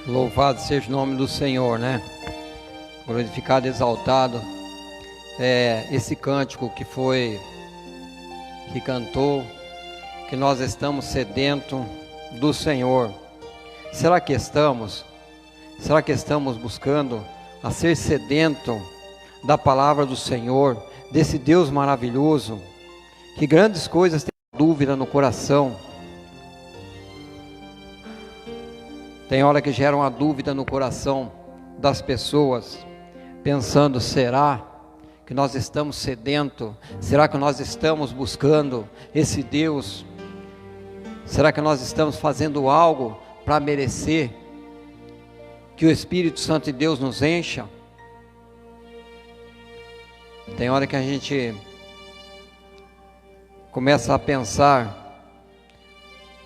Louvado seja o nome do Senhor, né? Glorificado, exaltado. Esse cântico que cantou, que nós estamos sedentos do Senhor. Será que estamos? Será que estamos buscando a ser sedento da palavra do Senhor, desse Deus maravilhoso, que grandes coisas tem dúvida no coração? Tem hora que gera uma dúvida no coração das pessoas, pensando: será que nós estamos sedentos? Será que nós estamos buscando esse Deus? Será que nós estamos fazendo algo para merecer que o Espírito Santo de Deus nos encha? Tem hora que a gente começa a pensar: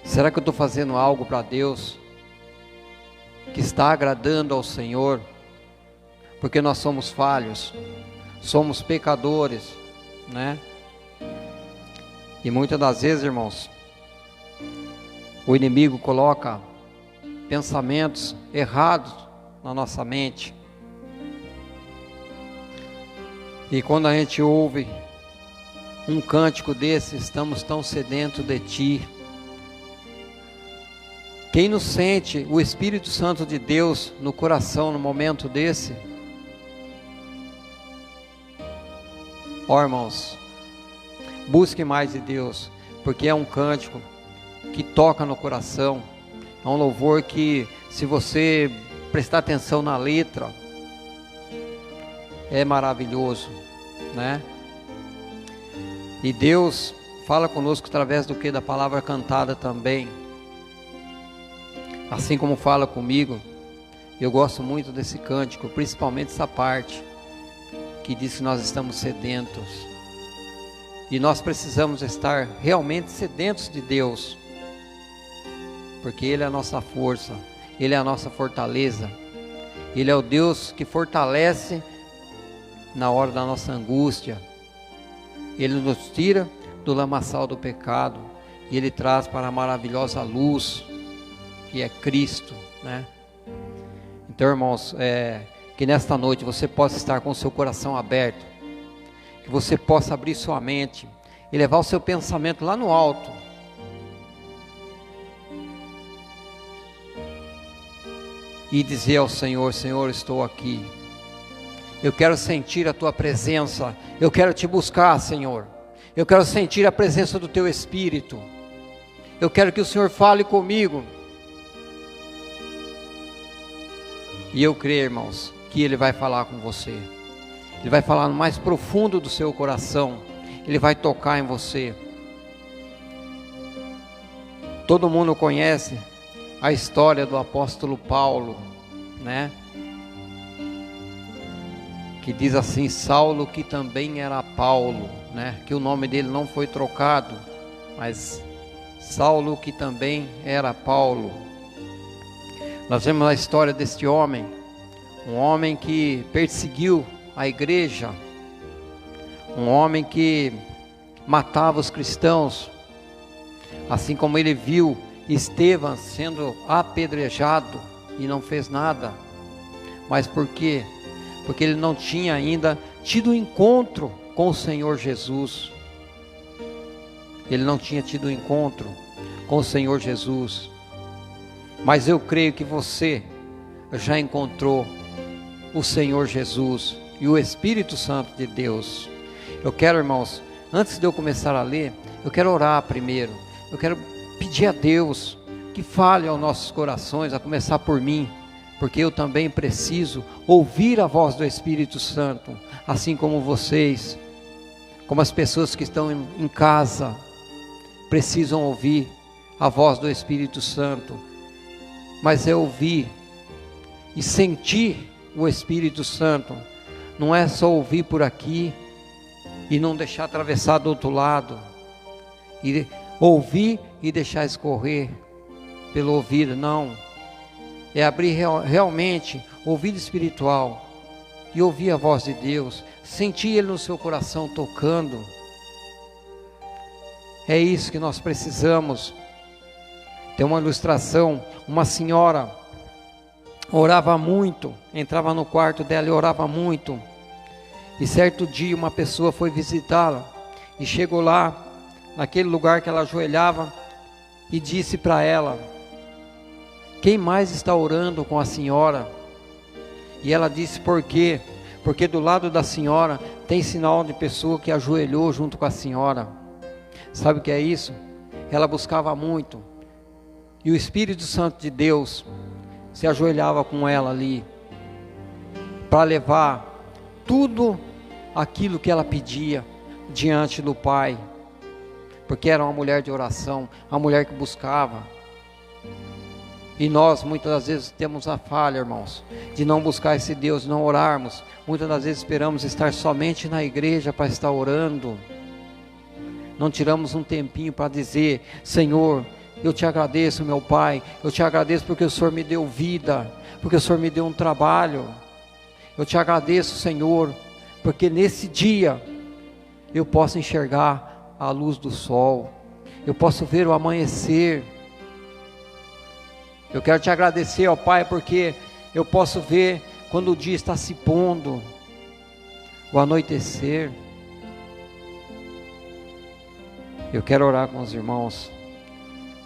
será que eu estou fazendo algo para Deus que está agradando ao Senhor? Porque nós somos falhos, somos pecadores, né? E muitas das vezes, irmãos, o inimigo coloca pensamentos errados na nossa mente. E quando a gente ouve um cântico desse: estamos tão sedentos de Ti. Quem nos sente o Espírito Santo de Deus no coração no momento desse? Ó, irmãos, busque mais de Deus, porque é um cântico que toca no coração. É um louvor que, se você prestar atenção na letra, é maravilhoso, né? E Deus fala conosco através do que? Da palavra cantada também. Assim como fala comigo. Eu gosto muito desse cântico, principalmente essa parte que diz que nós estamos sedentos. E nós precisamos estar realmente sedentos de Deus, porque Ele é a nossa força, Ele é a nossa fortaleza. Ele é o Deus que fortalece na hora da nossa angústia. Ele nos tira do lamaçal do pecado e Ele traz para a maravilhosa luz, que é Cristo, né? Então, irmãos, que nesta noite você possa estar com o seu coração aberto, que você possa abrir sua mente e levar o seu pensamento lá no alto, e dizer ao Senhor: Senhor, estou aqui, eu quero sentir a Tua presença, eu quero Te buscar, Senhor, eu quero sentir a presença do Teu Espírito, eu quero que o Senhor fale comigo. E eu creio, irmãos, que Ele vai falar com você. Ele vai falar no mais profundo do seu coração. Ele vai tocar em você. Todo mundo conhece a história do apóstolo Paulo, né? Que diz assim: Saulo, que também era Paulo, né? Que o nome dele não foi trocado, mas Saulo, que também era Paulo. Nós vemos a história deste homem, um homem que perseguiu a igreja, um homem que matava os cristãos, assim como ele viu Estevão sendo apedrejado e não fez nada. Mas por quê? Porque ele não tinha ainda tido encontro com o Senhor Jesus. Ele não tinha tido encontro com o Senhor Jesus. Mas eu creio que você já encontrou o Senhor Jesus e o Espírito Santo de Deus. Eu quero, irmãos, antes de eu começar a ler, eu quero orar primeiro. Eu quero pedir a Deus que fale aos nossos corações, a começar por mim, porque eu também preciso ouvir a voz do Espírito Santo, assim como vocês, como as pessoas que estão em casa, precisam ouvir a voz do Espírito Santo. Mas é ouvir e sentir o Espírito Santo. Não é só ouvir por aqui e não deixar atravessar do outro lado. E ouvir e deixar escorrer pelo ouvido. Não. É abrir realmente o ouvido espiritual e ouvir a voz de Deus. Sentir Ele no seu coração tocando. É isso que nós precisamos. Tem uma ilustração, uma senhora orava muito, entrava no quarto dela e orava muito. E certo dia uma pessoa foi visitá-la e chegou lá, naquele lugar que ela ajoelhava, e disse para ela: quem mais está orando com a senhora? E ela disse: por quê? Porque do lado da senhora tem sinal de pessoa que ajoelhou junto com a senhora. Sabe o que é isso? Ela buscava muito, e o Espírito Santo de Deus se ajoelhava com ela ali, para levar tudo aquilo que ela pedia diante do Pai, porque era uma mulher de oração, uma mulher que buscava. E nós muitas das vezes temos a falha, irmãos, de não buscar esse Deus, não orarmos. Muitas das vezes esperamos estar somente na igreja para estar orando, não tiramos um tempinho para dizer: Senhor, eu te agradeço, meu Pai, eu te agradeço porque o Senhor me deu vida, porque o Senhor me deu um trabalho. Eu te agradeço, Senhor, porque nesse dia eu posso enxergar a luz do sol, eu posso ver o amanhecer. Eu quero te agradecer, ó Pai, porque eu posso ver quando o dia está se pondo, o anoitecer. Eu quero orar com os irmãos.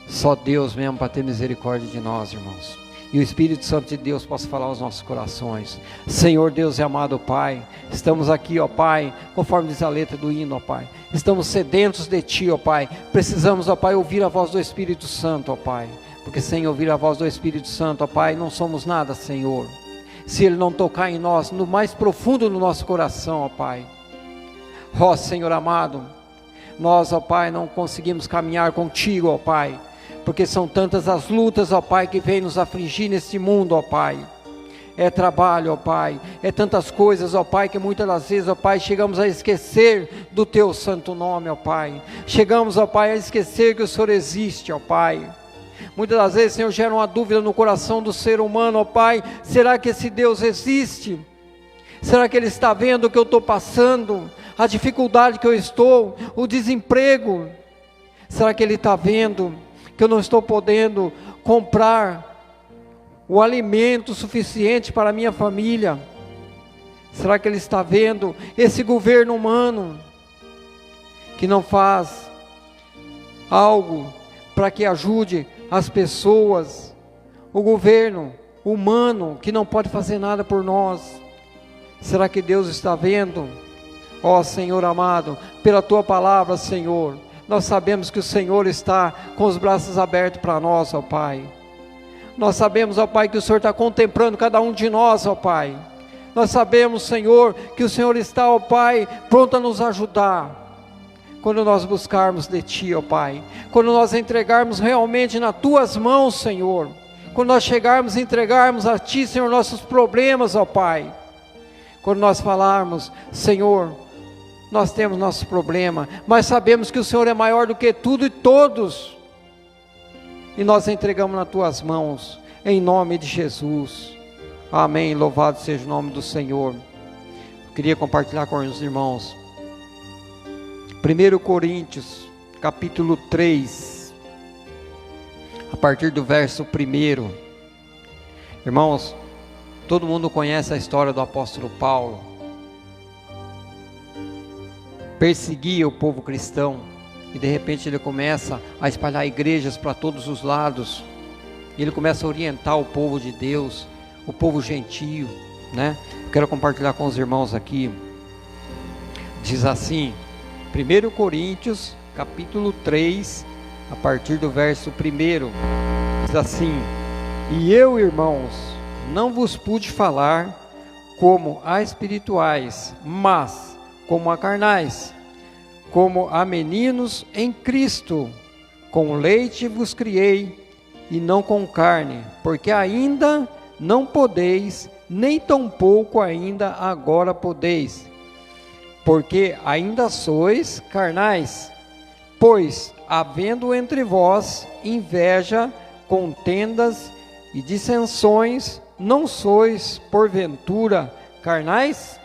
Só Deus mesmo para ter misericórdia de nós, irmãos. E o Espírito Santo de Deus possa falar aos nossos corações. Senhor Deus e amado Pai, estamos aqui, ó Pai, conforme diz a letra do hino, ó Pai. Estamos sedentos de Ti, ó Pai. Precisamos, ó Pai, ouvir a voz do Espírito Santo, ó Pai. Porque sem ouvir a voz do Espírito Santo, ó Pai, não somos nada, Senhor. Se Ele não tocar em nós, no mais profundo do nosso coração, ó Pai. Ó Senhor amado, nós, ó Pai, não conseguimos caminhar contigo, ó Pai, porque são tantas as lutas, ó Pai, que vêm nos afligir neste mundo, ó Pai. É trabalho, ó Pai, é tantas coisas, ó Pai, que muitas das vezes, ó Pai, chegamos a esquecer do Teu santo nome, ó Pai. Chegamos, ó Pai, a esquecer que o Senhor existe, ó Pai. Muitas das vezes, Senhor, gera uma dúvida no coração do ser humano, ó Pai: será que esse Deus existe? Será que Ele está vendo o que eu estou passando? A dificuldade que eu estou, o desemprego? Será que Ele está vendo que eu não estou podendo comprar o alimento suficiente para a minha família? Será que Ele está vendo esse governo humano que não faz algo para que ajude as pessoas? O governo humano que não pode fazer nada por nós. Será que Deus está vendo? Ó Senhor amado, pela Tua palavra, Senhor, nós sabemos que o Senhor está com os braços abertos para nós, ó Pai. Nós sabemos, ó Pai, que o Senhor está contemplando cada um de nós, ó Pai. Nós sabemos, Senhor, que o Senhor está, ó Pai, pronto a nos ajudar. Quando nós buscarmos de Ti, ó Pai, quando nós entregarmos realmente nas Tuas mãos, Senhor, quando nós chegarmos e entregarmos a Ti, Senhor, nossos problemas, ó Pai, quando nós falarmos: Senhor, nós temos nosso problema, mas sabemos que o Senhor é maior do que tudo e todos, e nós entregamos nas Tuas mãos, em nome de Jesus, amém. Louvado seja o nome do Senhor. Eu queria compartilhar com os irmãos 1 Coríntios, capítulo 3, a partir do verso 1. Irmãos, todo mundo conhece a história do apóstolo Paulo. Perseguia o povo cristão, e de repente ele começa a espalhar igrejas para todos os lados, e ele começa a orientar o povo de Deus, o povo gentio, né? Eu quero compartilhar com os irmãos aqui. Diz assim, 1 Coríntios, capítulo 3, a partir do verso 1, diz assim: e eu, irmãos, não vos pude falar como a espirituais, mas como a carnais, como a meninos em Cristo. Com leite vos criei, e não com carne, porque ainda não podeis, nem tampouco ainda agora podeis, porque ainda sois carnais. Pois, havendo entre vós inveja, contendas e dissensões, não sois, porventura, carnais?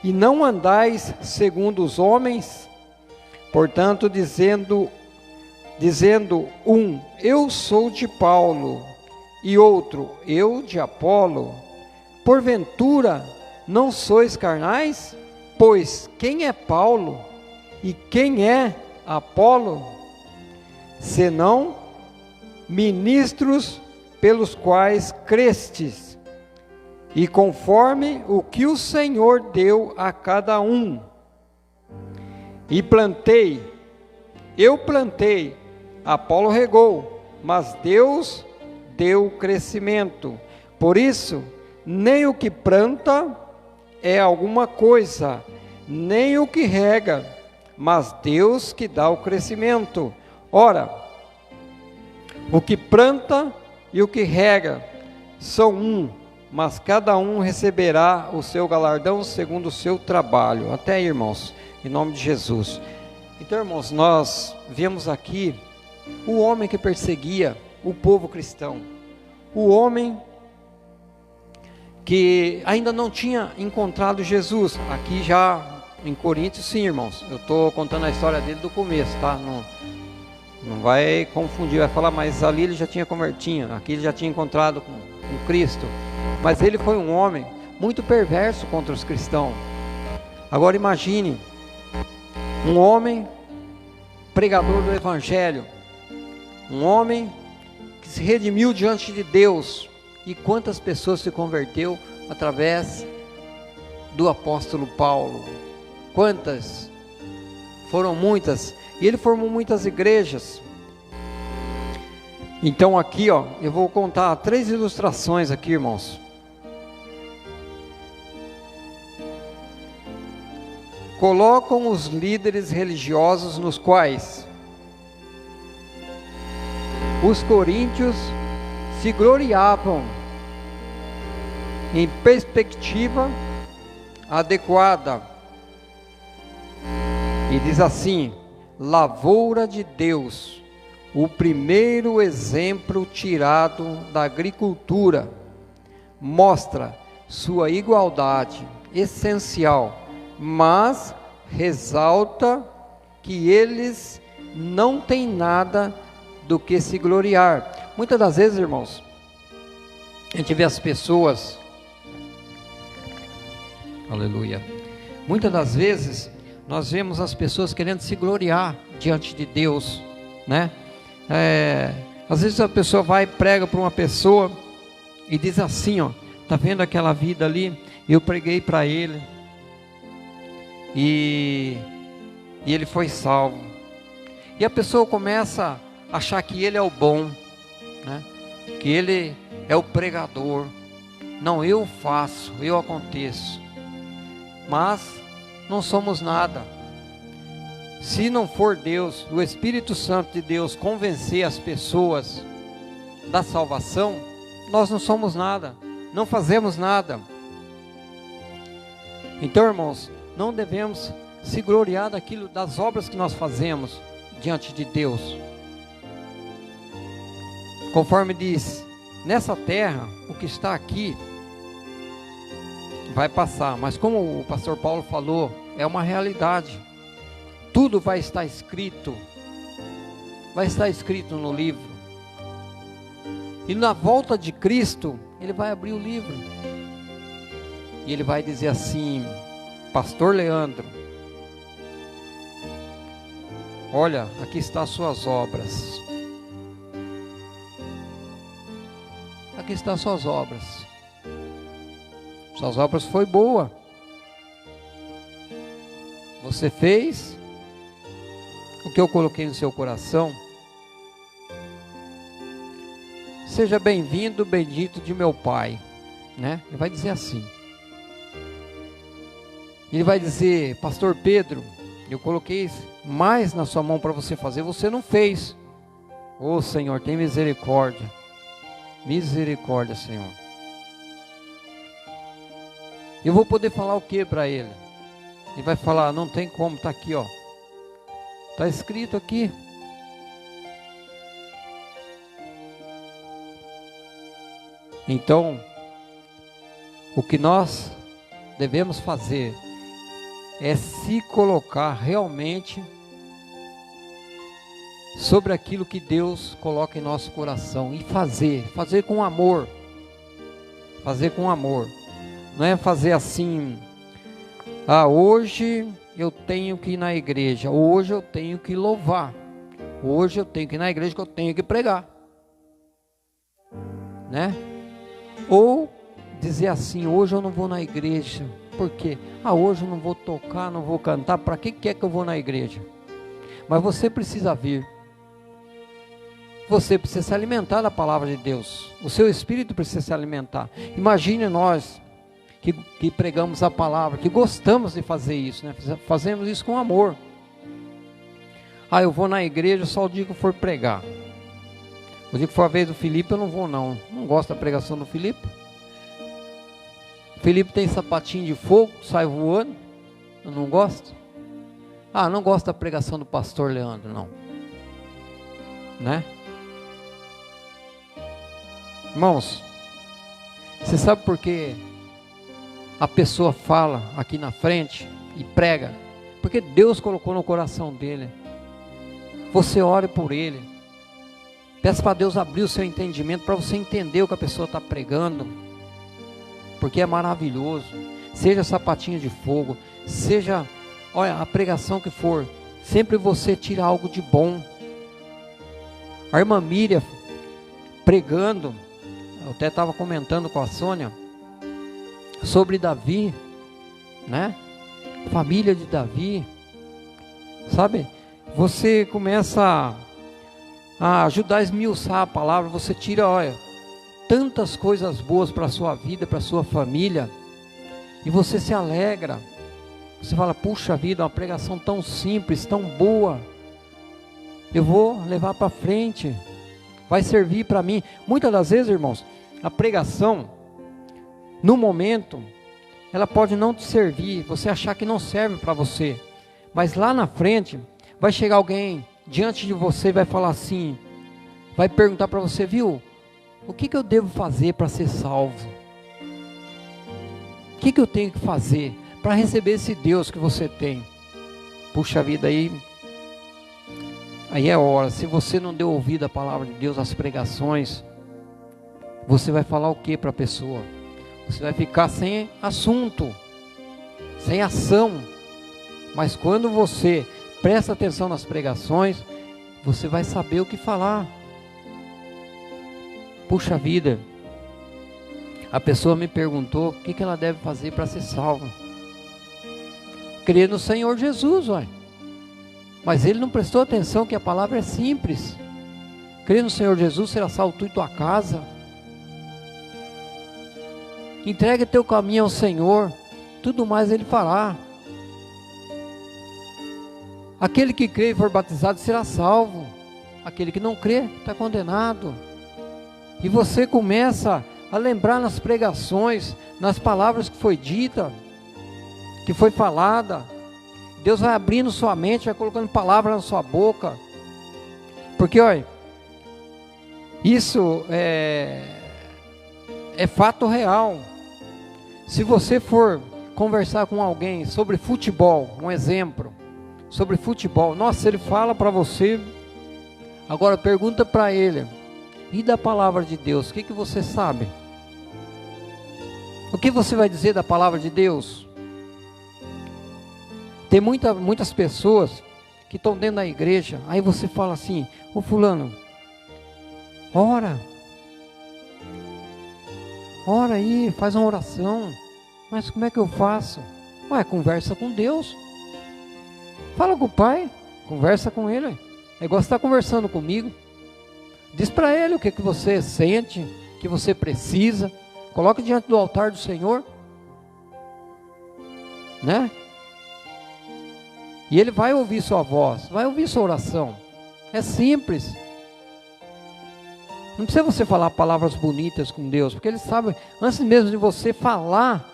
E não andais segundo os homens? Portanto, dizendo um, eu sou de Paulo, e outro, eu de Apolo? Porventura não sois carnais? Pois quem é Paulo e quem é Apolo, senão ministros pelos quais crestes, e conforme o que o Senhor deu a cada um. E eu plantei, Apolo regou, mas Deus deu crescimento. Por isso, nem o que planta é alguma coisa, nem o que rega, mas Deus que dá o crescimento. Ora, o que planta e o que rega são um, mas cada um receberá o seu galardão segundo o seu trabalho. Até aí, irmãos, em nome de Jesus. Então, irmãos, nós vemos aqui o homem que perseguia o povo cristão, o homem que ainda não tinha encontrado Jesus. Aqui já em Coríntios, sim, irmãos, eu estou contando a história dele do começo, tá? Não vai confundir, vai falar, mas ali ele já tinha convertido, aqui ele já tinha encontrado com Cristo. Mas ele foi um homem muito perverso contra os cristãos. Agora imagine, um homem pregador do Evangelho, um homem que se redimiu diante de Deus. E quantas pessoas se converteu através do apóstolo Paulo? Quantas? Foram muitas. E ele formou muitas igrejas. Então aqui, ó, eu vou contar 3 ilustrações aqui, irmãos. Colocam os líderes religiosos nos quais os coríntios se gloriavam em perspectiva adequada. E diz assim: lavoura de Deus, o primeiro exemplo tirado da agricultura, mostra sua igualdade essencial, mas ressalta que eles não têm nada do que se gloriar. Muitas das vezes, irmãos, a gente vê as pessoas, aleluia, muitas das vezes nós vemos as pessoas querendo se gloriar diante de Deus, né? Às vezes a pessoa vai e prega para uma pessoa e diz assim, ó, tá vendo aquela vida ali? Eu preguei para ele e ele foi salvo. E a pessoa começa a achar que ele é o bom, né? Que ele é o pregador. Não, eu faço, eu aconteço. Mas não somos nada. Se não for Deus, o Espírito Santo de Deus convencer as pessoas da salvação, nós não somos nada, não fazemos nada. Então, irmãos, não devemos se gloriar daquilo, das obras que nós fazemos diante de Deus. Conforme diz, nessa terra, o que está aqui vai passar, mas como o pastor Paulo falou, é uma realidade. Tudo vai estar escrito no livro. E na volta de Cristo, ele vai abrir o livro e ele vai dizer assim: pastor Leandro, olha, aqui estão as suas obras. Aqui estão as suas obras. Suas obras foi boa. Você fez o que eu coloquei no seu coração. Seja bem-vindo, bendito de meu Pai, né? Ele vai dizer assim. Ele vai dizer: pastor Pedro, eu coloquei mais na sua mão para você fazer, você não fez. Ô Senhor, tem misericórdia. Misericórdia, Senhor. Eu vou poder falar o que para ele? Ele vai falar: não tem como, está aqui, ó. Está escrito aqui. Então, o que nós devemos fazer é se colocar realmente sobre aquilo que Deus coloca em nosso coração e fazer com amor. Fazer com amor. Não é fazer assim, hoje eu tenho que ir na igreja, hoje eu tenho que louvar, hoje eu tenho que ir na igreja que eu tenho que pregar, né? Ou dizer assim, hoje eu não vou na igreja, por quê? Hoje eu não vou tocar, não vou cantar, para que é que eu vou na igreja? Mas você precisa vir, você precisa se alimentar da palavra de Deus, o seu espírito precisa se alimentar. Imagine nós que pregamos a palavra, que gostamos de fazer isso, né? Fazemos isso com amor. Eu vou na igreja só o dia que eu for pregar. O dia que for a vez do Felipe eu não vou não gosto da pregação do Felipe. O Felipe tem sapatinho de fogo, sai voando, eu não gosto. Não gosto da pregação do pastor Leandro, não, né? Irmãos, você sabe por que a pessoa fala aqui na frente e prega? Porque Deus colocou no coração dele. Você ore por ele, peça para Deus abrir o seu entendimento, para você entender o que a pessoa está pregando, porque é maravilhoso. Seja sapatinho de fogo, seja, a pregação que for, sempre você tira algo de bom. A irmã Miriam pregando, eu até estava comentando com a Sônia sobre Davi, né? Família de Davi, sabe? Você começa a ajudar a esmiuçar a palavra, você tira, tantas coisas boas para a sua vida, para a sua família, e você se alegra, você fala, puxa vida, uma pregação tão simples, tão boa, eu vou levar para frente, vai servir para mim. Muitas das vezes, irmãos, a pregação, no momento, ela pode não te servir, você achar que não serve para você, mas lá na frente, vai chegar alguém diante de você e vai falar assim, vai perguntar para você, viu, o que eu devo fazer para ser salvo? O que eu tenho que fazer para receber esse Deus que você tem? Puxa vida, aí é hora. Se você não deu ouvido à palavra de Deus, às pregações, você vai falar o que para a pessoa? Você vai ficar sem assunto, sem ação. Mas quando você presta atenção nas pregações, você vai saber o que falar. Puxa vida, a pessoa me perguntou o que ela deve fazer para ser salva. Crer no Senhor Jesus, mas ele não prestou atenção que a palavra é simples. Crer no Senhor Jesus, será salvo tu e tua casa. Entregue teu caminho ao Senhor, tudo mais ele fará. Aquele que crê e for batizado será salvo, aquele que não crê está condenado. E você começa a lembrar nas pregações, nas palavras que foi dita, que foi falada. Deus vai abrindo sua mente, vai colocando palavras na sua boca, porque isso é fato real. Se você for conversar com alguém sobre futebol, um exemplo, sobre futebol, nossa, ele fala para você, agora pergunta para ele, e da palavra de Deus, o que você sabe? O que você vai dizer da palavra de Deus? Tem muitas pessoas que estão dentro da igreja, aí você fala assim, ô fulano, ora aí, faz uma oração. Mas como é que eu faço? Conversa com Deus. Fala com o Pai, conversa com Ele. É igual você estar conversando comigo. Diz para Ele o que você sente, que você precisa. Coloque diante do altar do Senhor, né? E Ele vai ouvir sua voz, vai ouvir sua oração. É simples. Não precisa você falar palavras bonitas com Deus, porque Ele sabe, antes mesmo de você falar,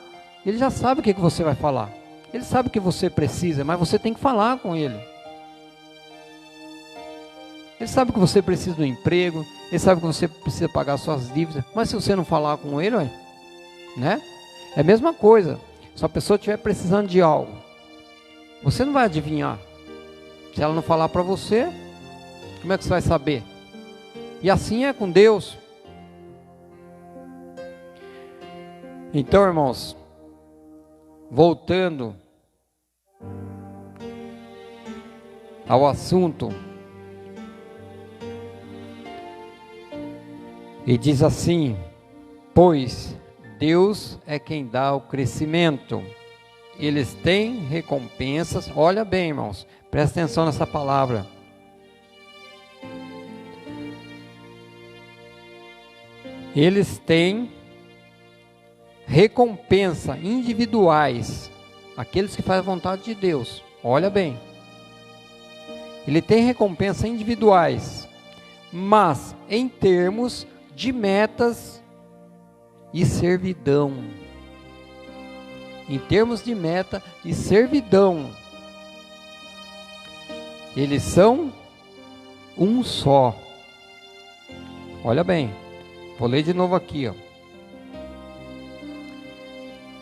Ele já sabe o que você vai falar. Ele sabe o que você precisa, mas você tem que falar com Ele. Ele sabe que você precisa do emprego, Ele sabe que você precisa pagar suas dívidas, mas se você não falar com Ele, né? É a mesma coisa. Se a pessoa estiver precisando de algo, você não vai adivinhar. Se ela não falar para você, Como é que você vai saber? E assim é com Deus. Então, irmãos, voltando ao assunto, e diz assim: pois Deus é quem dá o crescimento, eles têm recompensas. Olha bem, irmãos, presta atenção nessa palavra. Eles têm recompensa individuais, aqueles que fazem a vontade de Deus. Olha bem, ele tem recompensa individuais, mas em termos de metas e servidão. Em termos de meta e servidão, eles são um só. Olha bem, vou ler de novo aqui, ó.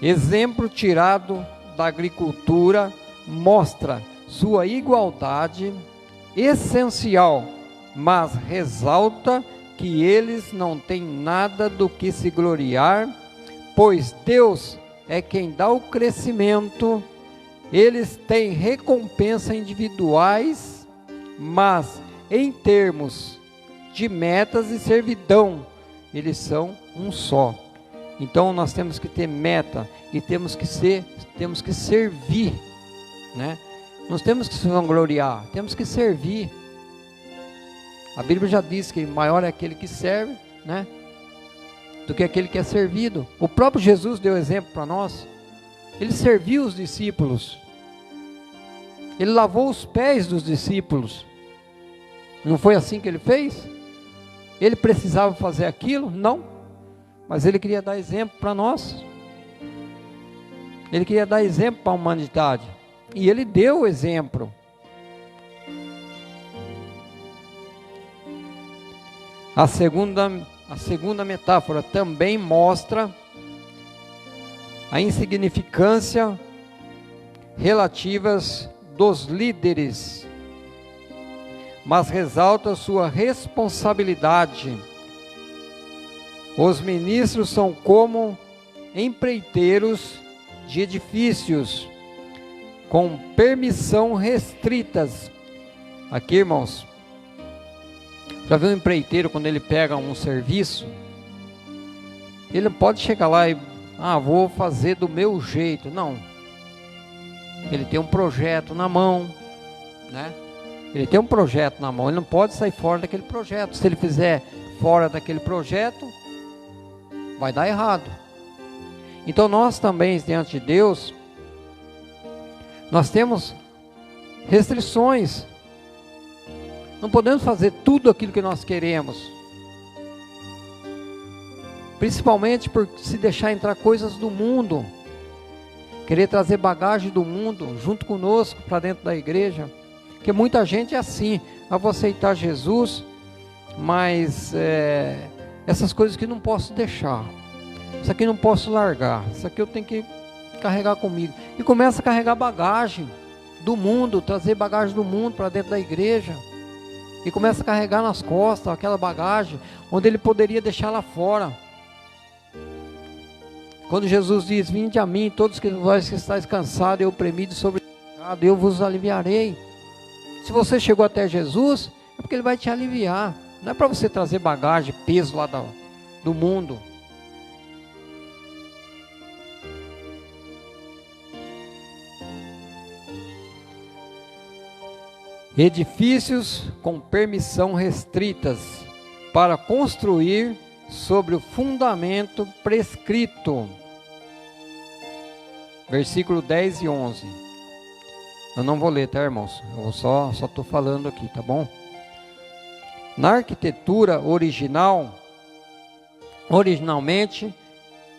Exemplo tirado da agricultura mostra sua igualdade essencial, mas ressalta que eles não têm nada do que se gloriar, pois Deus é quem dá o crescimento. Eles têm recompensa individuais, mas em termos de metas e servidão, eles são um só. Então nós temos que ter meta e temos que servir, né? Nós temos que se vangloriar, temos que servir. A Bíblia já diz que maior é aquele que serve, né, do que aquele que é servido. O próprio Jesus deu exemplo para nós. Ele serviu os discípulos. Ele lavou os pés dos discípulos. Não foi assim que ele fez? Ele precisava fazer aquilo? Não. Mas ele queria dar exemplo para nós. Ele queria dar exemplo para a humanidade. E ele deu o exemplo. A segunda metáfora também mostra a insignificância relativas dos líderes, mas ressalta sua responsabilidade. Os ministros são como empreiteiros de edifícios com permissão restritas. Aqui, irmãos, já viu um empreiteiro quando ele pega um serviço? Ele pode chegar lá e vou fazer do meu jeito. Não. Ele tem um projeto na mão, né? Ele tem um projeto na mão. Ele não pode sair fora daquele projeto. Se ele fizer fora daquele projeto, vai dar errado. Então nós também, diante de Deus, nós temos restrições. Não podemos fazer tudo aquilo que nós queremos, principalmente por se deixar entrar coisas do mundo, querer trazer bagagem do mundo junto conosco para dentro da igreja. Porque muita gente é assim: vou aceitar Jesus, mas essas coisas que não posso deixar, isso aqui não posso largar, isso aqui eu tenho que carregar comigo. E começa a carregar bagagem do mundo, trazer bagagem do mundo para dentro da igreja. E começa a carregar nas costas aquela bagagem, onde ele poderia deixar lá fora. Quando Jesus diz: vinde a mim, todos que vós que estáis cansados e oprimidos, sobrecarregados, eu vos aliviarei. Se você chegou até Jesus, é porque ele vai te aliviar. Não é para você trazer bagagem, peso lá do mundo. Edifícios com permissão restritas para construir sobre o fundamento prescrito. Versículo 10 e 11. Eu não vou ler, tá, irmãos? Eu só estou falando aqui, tá bom? Na arquitetura originalmente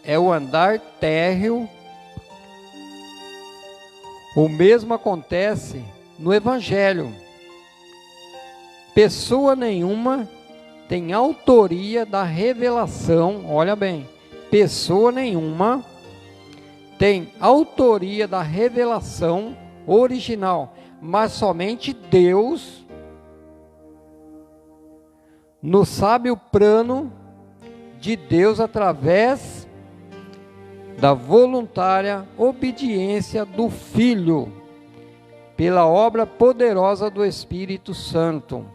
é o andar térreo. O mesmo acontece no Evangelho. Pessoa nenhuma tem autoria da revelação. Olha bem, pessoa nenhuma tem autoria da revelação original, mas somente Deus no sábio plano de Deus através da voluntária obediência do Filho, pela obra poderosa do Espírito Santo.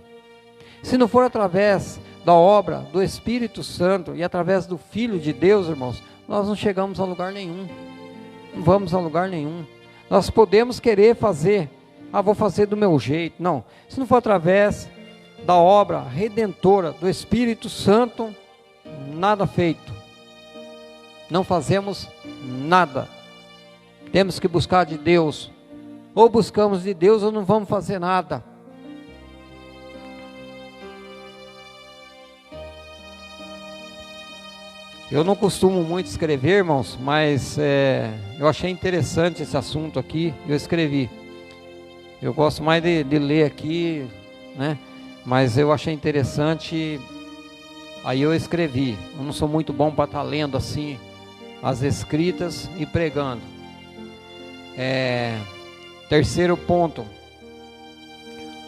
Se não for através da obra do Espírito Santo e através do Filho de Deus, irmãos, nós não chegamos a lugar nenhum, não vamos a lugar nenhum. Nós podemos querer fazer, vou fazer do meu jeito, não. Se não for através da obra redentora do Espírito Santo, nada feito, não fazemos nada. Temos que buscar de Deus, ou buscamos de Deus ou não vamos fazer nada. Eu não costumo muito escrever, irmãos, mas eu achei interessante esse assunto aqui, eu escrevi. Eu gosto mais de ler aqui, né? Mas eu achei interessante, aí eu escrevi. Eu não sou muito bom para estar lendo assim as escritas e pregando. Terceiro ponto: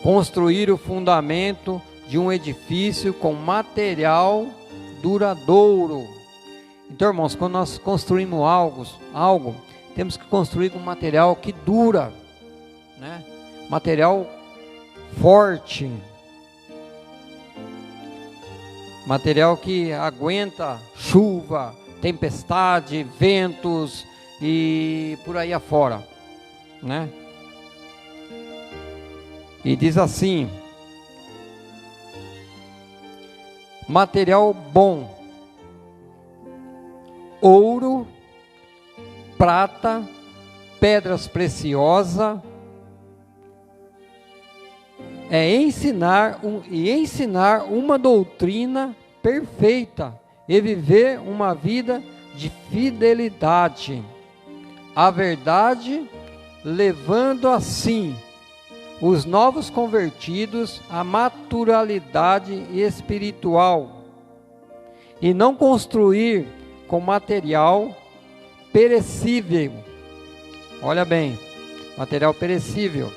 construir o fundamento de um edifício com material duradouro. Então, irmãos, quando nós construímos algo, temos que construir com material que dura, né? Material forte, material que aguenta chuva, tempestade, ventos e por aí afora, né? E diz assim: material bom, ouro, prata, pedras preciosas, ensinar uma doutrina perfeita e viver uma vida de fidelidade à verdade, levando assim os novos convertidos à maturidade espiritual, e não construir com material perecível. Olha bem, material perecível: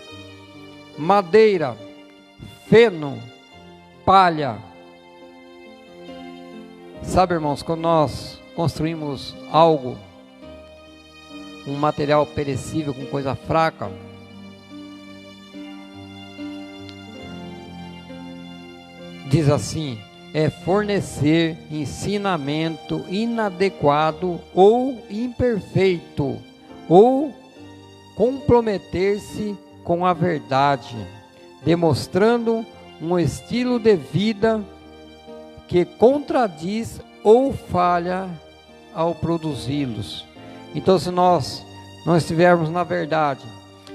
madeira, feno, palha. Sabe, irmãos, quando nós construímos algo, um material perecível com coisa fraca, diz assim: fornecer ensinamento inadequado ou imperfeito, ou comprometer-se com a verdade, demonstrando um estilo de vida que contradiz ou falha ao produzi-los. Então, se nós não estivermos na verdade,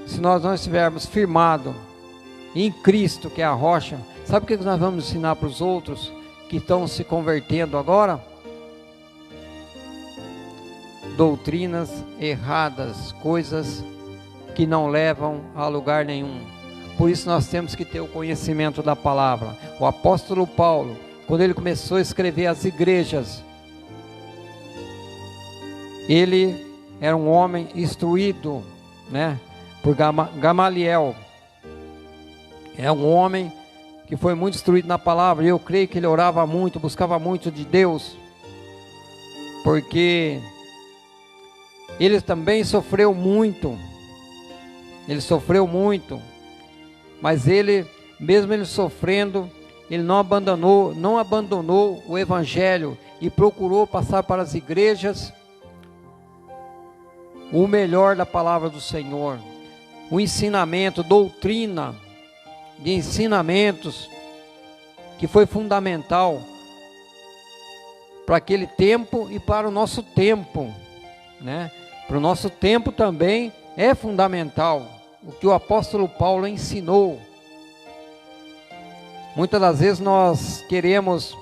se nós não estivermos firmados em Cristo, que é a rocha, sabe o que nós vamos ensinar para os outros que estão se convertendo agora? Doutrinas erradas, coisas que não levam a lugar nenhum. Por isso nós temos que ter o conhecimento da palavra. O apóstolo Paulo, quando ele começou a escrever as igrejas, ele era um homem instruído, né, por Gamaliel. É um homem que foi muito instruído na palavra, e eu creio que ele orava muito, buscava muito de Deus, porque ele também sofreu muito, mas ele, mesmo ele sofrendo, ele não abandonou o evangelho, e procurou passar para as igrejas o melhor da palavra do Senhor, o ensinamento, doutrina de ensinamentos que foi fundamental para aquele tempo e para o nosso tempo, né? Para o nosso tempo também é fundamental o que o apóstolo Paulo ensinou. Muitas das vezes nós queremos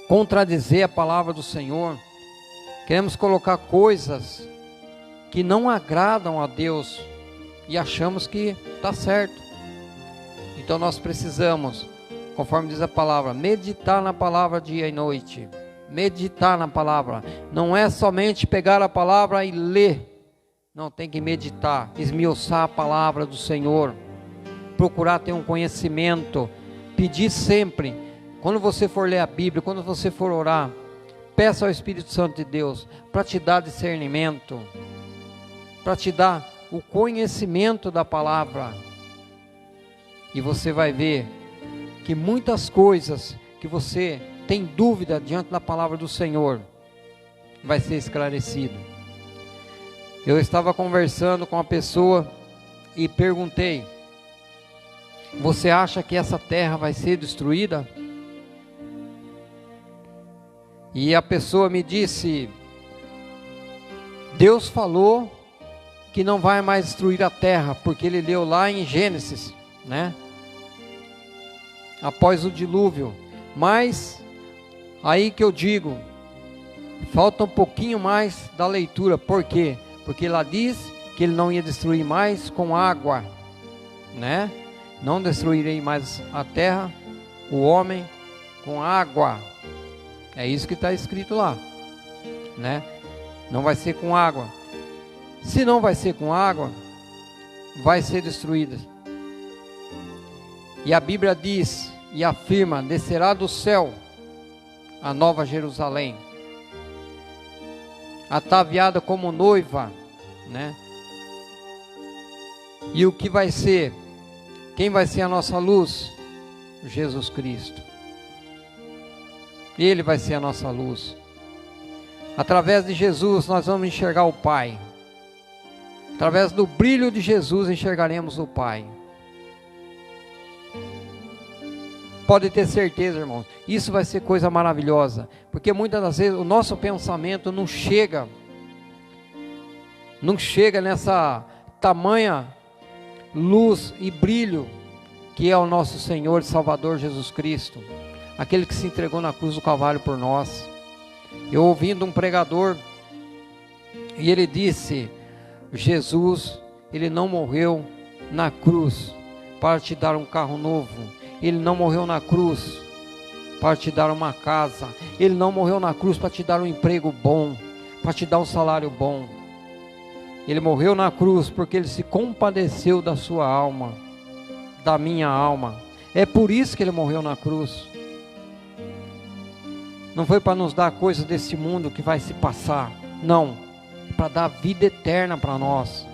contradizer a palavra do Senhor, queremos colocar coisas que não agradam a Deus e achamos que está certo. Então nós precisamos, conforme diz a palavra, meditar na palavra dia e noite. Meditar na palavra. Não é somente pegar a palavra e ler. Não, tem que meditar, esmiuçar a palavra do Senhor. Procurar ter um conhecimento pedir sempre, quando você for ler a Bíblia, quando você for orar, peça ao Espírito Santo de Deus para te dar discernimento, para te dar o conhecimento da palavra. E você vai ver que muitas coisas que você tem dúvida diante da palavra do Senhor, vai ser esclarecido. Eu estava conversando com uma pessoa e perguntei: você acha que essa terra vai ser destruída? E a pessoa me disse: Deus falou que não vai mais destruir a terra, porque ele leu lá em Gênesis, né? Após o dilúvio. Mas aí que eu digo, falta um pouquinho mais da leitura. Por quê? Porque lá diz que ele não ia destruir mais com água, né? Não destruirei mais a terra, o homem, com água. É isso que está escrito lá, né? Não vai ser com água. Se não vai ser com água, vai ser destruída. E a Bíblia diz e afirma: descerá do céu a nova Jerusalém, ataviada como noiva, né? E o que vai ser? Quem vai ser a nossa luz? Jesus Cristo. Ele vai ser a nossa luz. Através de Jesus nós vamos enxergar o Pai. Através do brilho de Jesus enxergaremos o Pai. Pode ter certeza, irmãos, isso vai ser coisa maravilhosa, porque muitas das vezes o nosso pensamento não chega nessa tamanha luz e brilho que é o nosso Senhor e Salvador Jesus Cristo, aquele que se entregou na cruz do Calvário por nós. Eu ouvindo um pregador, e ele disse: Jesus, ele não morreu na cruz para te dar um carro novo, ele não morreu na cruz para te dar uma casa, ele não morreu na cruz para te dar um emprego bom, para te dar um salário bom. Ele morreu na cruz porque ele se compadeceu da sua alma, da minha alma. É por isso que ele morreu na cruz. Não foi para nos dar coisas desse mundo que vai se passar, não, é para dar vida eterna para nós.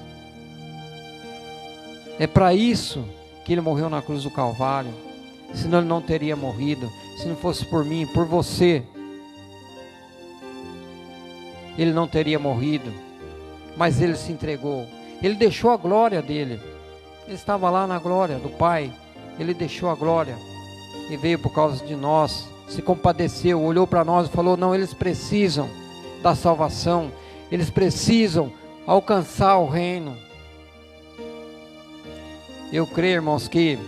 É para isso que ele morreu na cruz do Calvário. Senão ele não teria morrido. Se não fosse por mim, por você, ele não teria morrido. Mas ele se entregou. Ele deixou a glória dele. Ele estava lá na glória do Pai. Ele deixou a glória e veio por causa de nós. Se compadeceu, olhou para nós e falou: não, eles precisam da salvação. Eles precisam alcançar o reino. Eu creio, irmãos, que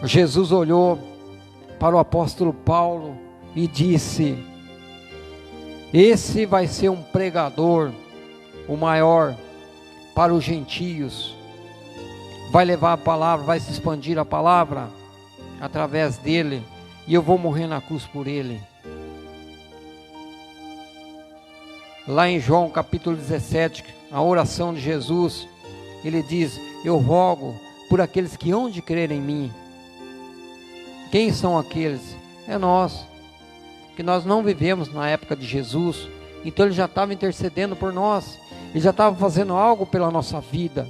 Jesus olhou para o apóstolo Paulo e disse: esse vai ser um pregador, o maior, para os gentios. Vai levar a palavra, vai se expandir a palavra através dele, e eu vou morrer na cruz por ele. Lá em João capítulo 17, a oração de Jesus, ele diz: eu rogo por aqueles que hão de crer em mim. Quem são aqueles? É nós, que nós não vivemos na época de Jesus, então ele já estava intercedendo por nós, ele já estava fazendo algo pela nossa vida,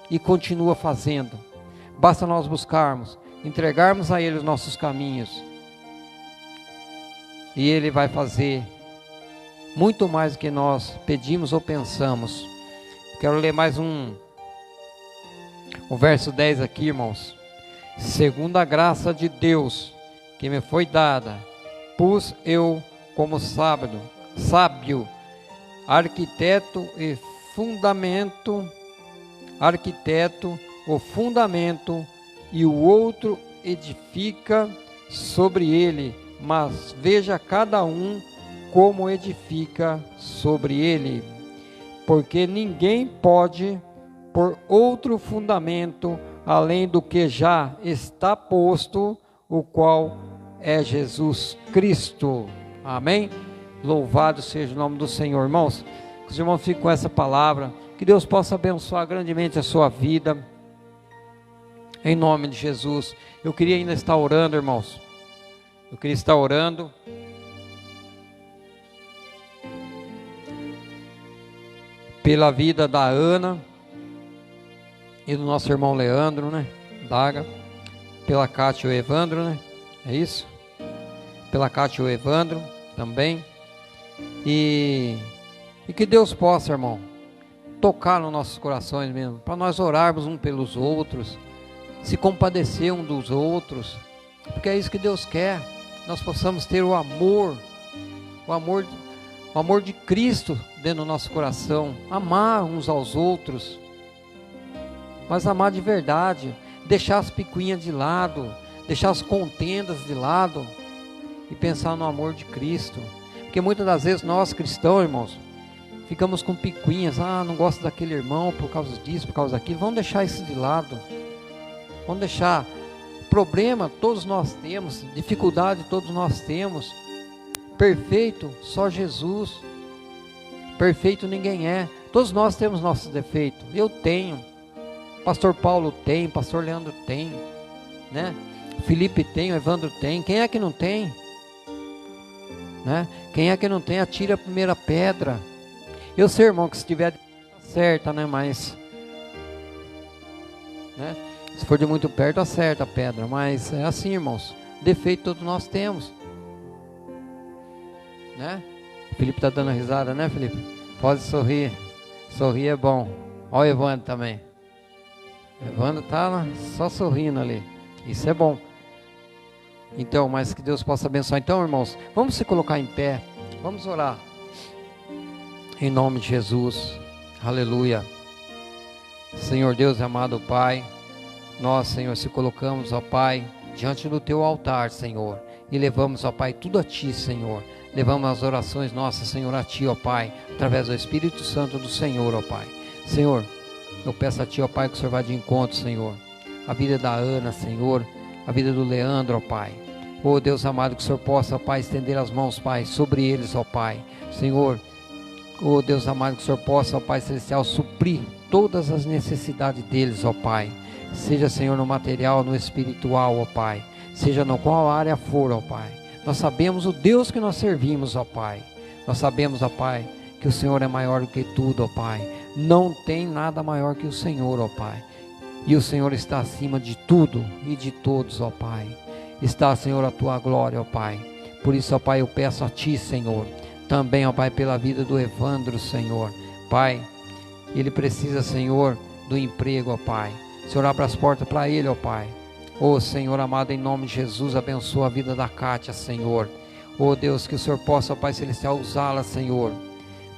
e continua fazendo. Basta nós buscarmos, entregarmos a ele os nossos caminhos, e ele vai fazer muito mais do que nós pedimos ou pensamos. Quero ler mais o verso 10 aqui, irmãos. Segundo a graça de Deus que me foi dada, pus eu como sábio, arquiteto o fundamento, e o outro edifica sobre ele, mas veja cada um como edifica sobre ele, porque ninguém pode pôr outro fundamento além do que já está posto, o qual é Jesus Cristo. Amém? Louvado seja o nome do Senhor. Irmãos, que os irmãos fiquem com essa palavra, que Deus possa abençoar grandemente a sua vida, Em nome de Jesus. Eu queria ainda estar orando, irmãos. Eu queria estar orando. Pela vida da Ana e do nosso irmão Leandro, né? Daga. Pela Cátia e o Evandro, né? É isso? Pela Cátia e o Evandro também. E que Deus possa, irmão, tocar nos nossos corações mesmo, para nós orarmos uns pelos outros, se compadecer um dos outros, porque é isso que Deus quer. Nós possamos ter o amor de Cristo dentro do nosso coração, amar uns aos outros, mas amar de verdade, deixar as picuinhas de lado, deixar as contendas de lado e pensar no amor de Cristo. Porque muitas das vezes nós cristãos, irmãos, ficamos com picuinhas, não gosto daquele irmão por causa disso, por causa daquilo. Vamos deixar isso de lado, vamos deixar. Problema todos nós temos, dificuldade todos nós temos, perfeito só Jesus, perfeito ninguém é. Todos nós temos nossos defeitos, eu tenho, pastor Paulo tem, pastor Leandro tem, né? Felipe tem, o Evandro tem. Quem é que não tem? Né? Quem é que não tem, atire a primeira pedra. Eu sei, irmão, que se tiver certa, né? Mas, né? Se for de muito perto, acerta a pedra. Mas é assim, irmãos, defeito todos nós temos, né? Felipe está dando risada, né, Felipe? Pode sorrir, sorrir é bom. Olha o Evandro também. O Evandro está só sorrindo ali, isso é bom. Então, mas que Deus possa abençoar. Então, irmãos, vamos se colocar em pé, vamos orar em nome de Jesus. Aleluia. Senhor Deus amado Pai, nós, Senhor, se colocamos, ó Pai, diante do teu altar, Senhor, e levamos, ó Pai, tudo a ti, Senhor. Levamos as orações nossas, Senhor, a ti, ó Pai, através do Espírito Santo do Senhor, ó Pai. Senhor, eu peço a ti, ó Pai, que o Senhor vá de encontro, Senhor, a vida da Ana, Senhor, a vida do Leandro, ó Pai. Ó Deus amado, que o Senhor possa, ó Pai, estender as mãos, Pai, sobre eles, ó Pai. Senhor, ó Deus amado, que o Senhor possa, ó Pai Celestial, suprir todas as necessidades deles, ó Pai. Seja, Senhor, no material, no espiritual, ó Pai. Seja no qual área for, ó Pai. Nós sabemos o Deus que nós servimos, ó Pai. Nós sabemos, ó Pai, que o Senhor é maior do que tudo, ó Pai. Não tem nada maior que o Senhor, ó Pai. E o Senhor está acima de tudo e de todos, ó Pai. Está, Senhor, a tua glória, ó Pai. Por isso, ó Pai, eu peço a ti, Senhor, também, ó Pai, pela vida do Evandro, Senhor. Pai, ele precisa, Senhor, do emprego, ó Pai. Senhor, abra as portas para ele, ó Pai. Ó Senhor amado, em nome de Jesus, abençoa a vida da Cátia, Senhor. Ó Deus, que o Senhor possa, ó Pai Celestial, usá-la, Senhor,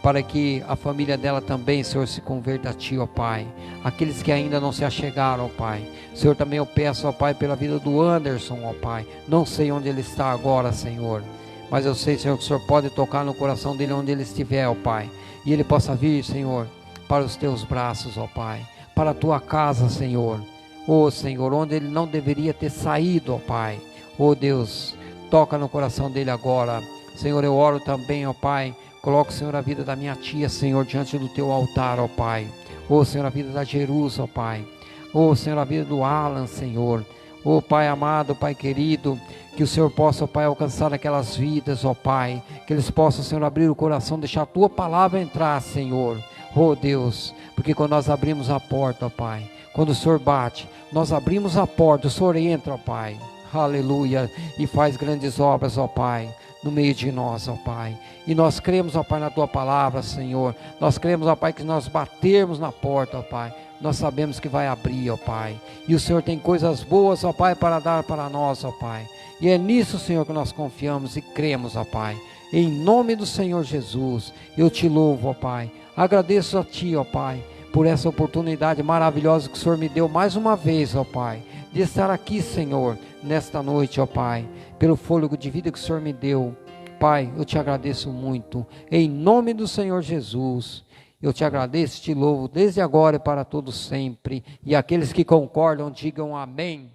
para que a família dela também, Senhor, se converta a ti, ó Pai. Aqueles que ainda não se achegaram, ó Pai. Senhor, também eu peço, ó Pai, pela vida do Anderson, ó Pai. Não sei onde ele está agora, Senhor, mas eu sei, Senhor, que o Senhor pode tocar no coração dele onde ele estiver, ó Pai. E ele possa vir, Senhor, para os teus braços, ó Pai. Para a tua casa, Senhor. Ó Senhor, onde ele não deveria ter saído, ó Pai. Ó Deus, toca no coração dele agora. Senhor, eu oro também, ó Pai. Coloco, Senhor, a vida da minha tia, Senhor, diante do teu altar, ó Pai. Ó Senhor, a vida da Jerusa, ó Pai. Ó Senhor, a vida do Alan, Senhor. Ó Pai amado, Pai querido, que o Senhor possa, ó Pai, alcançar aquelas vidas, ó Pai. Que eles possam, Senhor, abrir o coração, deixar a tua palavra entrar, Senhor. Ó Deus, porque quando nós abrimos a porta, ó Pai, quando o Senhor bate, nós abrimos a porta, o Senhor entra, ó Pai. Aleluia. E faz grandes obras, ó Pai, no meio de nós, ó Pai. E nós cremos, ó Pai, na tua palavra, Senhor. Nós cremos, ó Pai, que nós batermos na porta, ó Pai, nós sabemos que vai abrir, ó Pai. E o Senhor tem coisas boas, ó Pai, para dar para nós, ó Pai. E é nisso, Senhor, que nós confiamos e cremos, ó Pai. Em nome do Senhor Jesus, eu te louvo, ó Pai. Agradeço a ti, ó Pai, por essa oportunidade maravilhosa que o Senhor me deu mais uma vez, ó Pai, de estar aqui, Senhor, nesta noite, ó Pai, pelo fôlego de vida que o Senhor me deu. Pai, eu te agradeço muito, em nome do Senhor Jesus. Eu te agradeço e te louvo desde agora e para todos sempre. E aqueles que concordam, digam amém.